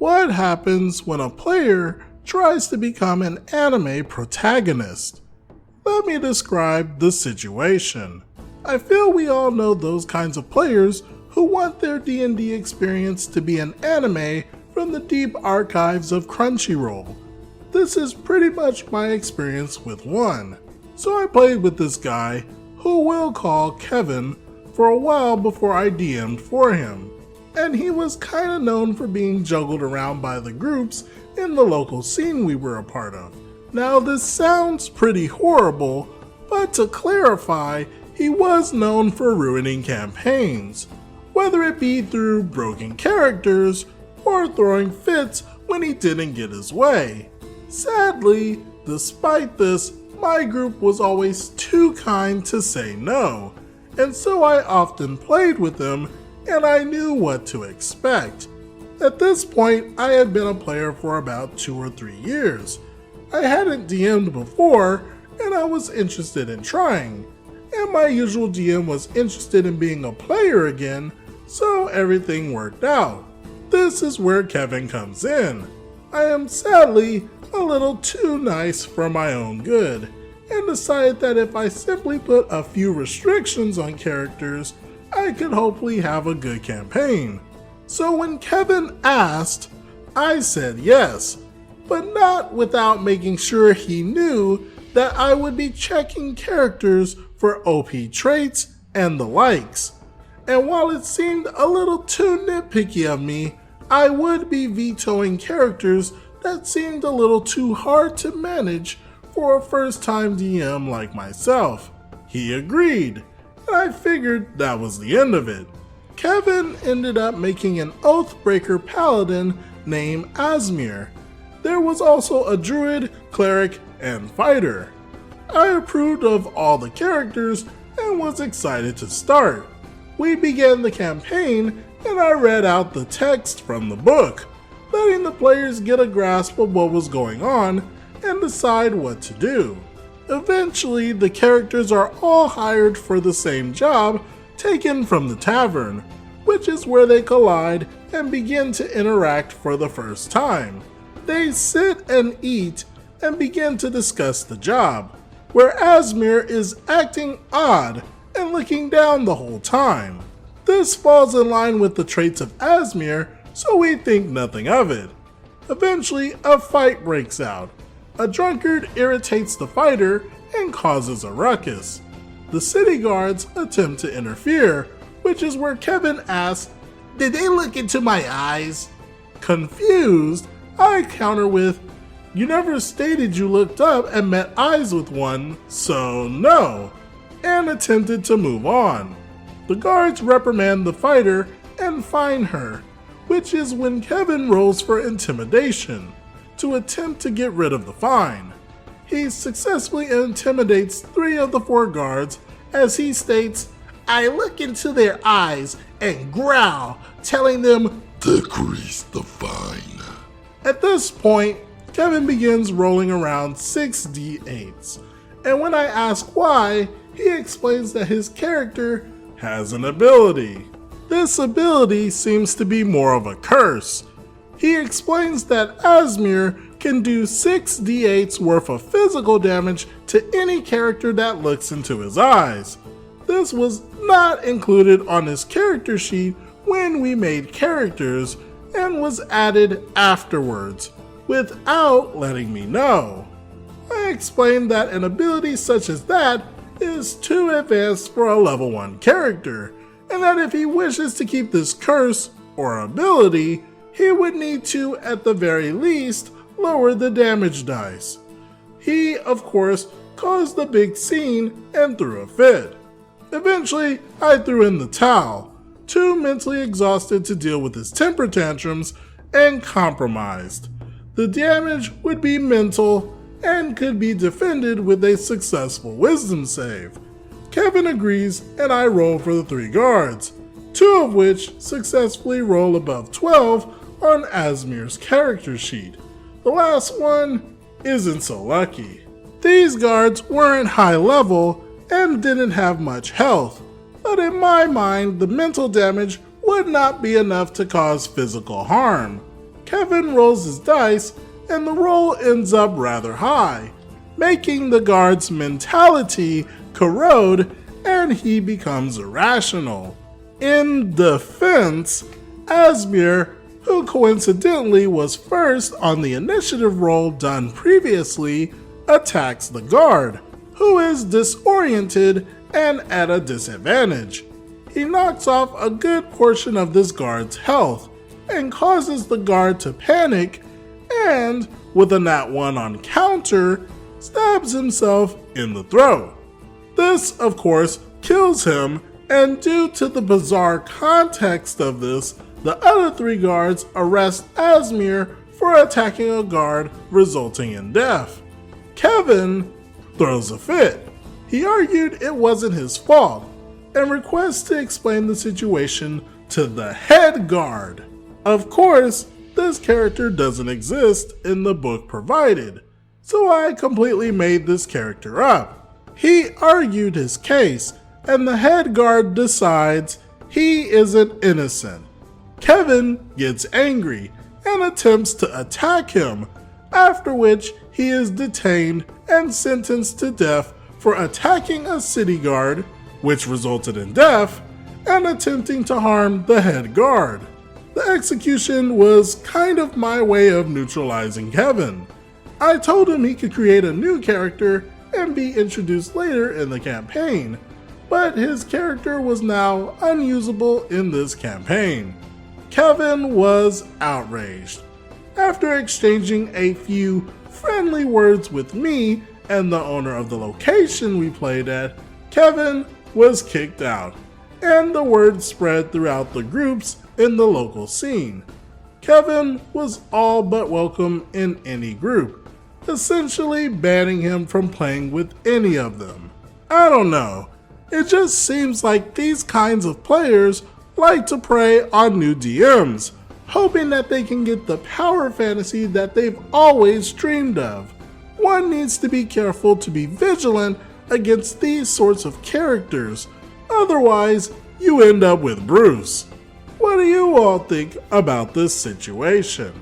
What happens when a player tries to become an anime protagonist? Let me describe the situation. I feel we all know those kinds of players who want their D&D experience to be an anime from the deep archives of Crunchyroll. This is pretty much my experience with one. So I played with this guy, who we'll call Kevin, for a while before I DM'd for him. And he was kinda known for being juggled around by the groups in the local scene we were a part of. Now this sounds pretty horrible, but to clarify, he was known for ruining campaigns, whether it be through broken characters or throwing fits when he didn't get his way. Sadly, despite this, my group was always too kind to say no, and so I often played with him and I knew what to expect. At this point, I had been a player for about 2 or 3 years. I hadn't DM'd before, and I was interested in trying, and my usual DM was interested in being a player again, so everything worked out. This is where Kevin comes in. I am sadly a little too nice for my own good, and decided that if I simply put a few restrictions on characters, I could hopefully have a good campaign. So when Kevin asked, I said yes, but not without making sure he knew that I would be checking characters for OP traits and the likes. And while it seemed a little too nitpicky of me, I would be vetoing characters that seemed a little too hard to manage for a first-time DM like myself. He agreed, and I figured that was the end of it. Kevin ended up making an Oathbreaker paladin named Asmir. There was also a druid, cleric, and fighter. I approved of all the characters and was excited to start. We began the campaign and I read out the text from the book, letting the players get a grasp of what was going on and decide what to do. Eventually, the characters are all hired for the same job taken from the tavern, which is where they collide and begin to interact for the first time. They sit and eat and begin to discuss the job, where Asmir is acting odd and looking down the whole time. This falls in line with the traits of Asmir, so we think nothing of it. Eventually, a fight breaks out. A drunkard irritates the fighter and causes a ruckus. The city guards attempt to interfere, which is where Kevin asks, "Did they look into my eyes?" Confused, I counter with, "You never stated you looked up and met eyes with one, so no," and attempted to move on. The guards reprimand the fighter and fine her, which is when Kevin rolls for intimidation to attempt to get rid of the fine. He successfully intimidates 3 of the 4 guards as he states, "I look into their eyes and growl, telling them, 'Decrease the fine.'" At this point, Kevin begins rolling around 6 d8s, and when I ask why, he explains that his character has an ability. This ability seems to be more of a curse. He explains that Asmir can do 6 d8s worth of physical damage to any character that looks into his eyes. This was not included on his character sheet when we made characters and was added afterwards, without letting me know. I explained that an ability such as that is too advanced for a level 1 character, and that if he wishes to keep this curse or ability, he would need to, at the very least, lower the damage dice. He, of course, caused a big scene and threw a fit. Eventually, I threw in the towel, too mentally exhausted to deal with his temper tantrums, and compromised. The damage would be mental and could be defended with a successful wisdom save. Kevin agrees and I roll for the 3 guards, 2 of which successfully roll above 12 on Asmir's character sheet. The last one isn't so lucky. These guards weren't high level and didn't have much health, but in my mind the mental damage would not be enough to cause physical harm. Kevin Kevin rolls his dice and the roll ends up rather high, making the guard's mentality corrode and he becomes irrational. In defense, Asmir, who coincidentally was first on the initiative roll done previously, attacks the guard, who is disoriented and at a disadvantage. He knocks off a good portion of this guard's health and causes the guard to panic and, with a nat 1 on counter, stabs himself in the throat. This, of course, kills him, and due to the bizarre context of this, the other 3 guards arrest Asmir for attacking a guard, resulting in death. Kevin throws a fit. He argued it wasn't his fault and requests to explain the situation to the head guard. Of course, this character doesn't exist in the book provided, so I completely made this character up. He argued his case, and the head guard decides he isn't innocent. Kevin gets angry and attempts to attack him, after which he is detained and sentenced to death for attacking a city guard, which resulted in death, and attempting to harm the head guard. The execution was kind of my way of neutralizing Kevin. I told him he could create a new character and be introduced later in the campaign, but his character was now unusable in this campaign. Kevin was outraged. After exchanging a few friendly words with me and the owner of the location we played at, Kevin was kicked out, and the word spread throughout the groups in the local scene. Kevin was all but welcome in any group, essentially banning him from playing with any of them. I don't know, it just seems like these kinds of players like to prey on new DMs, hoping that they can get the power fantasy that they've always dreamed of. One needs to be careful to be vigilant against these sorts of characters, otherwise you end up with Bruce. What do you all think about this situation?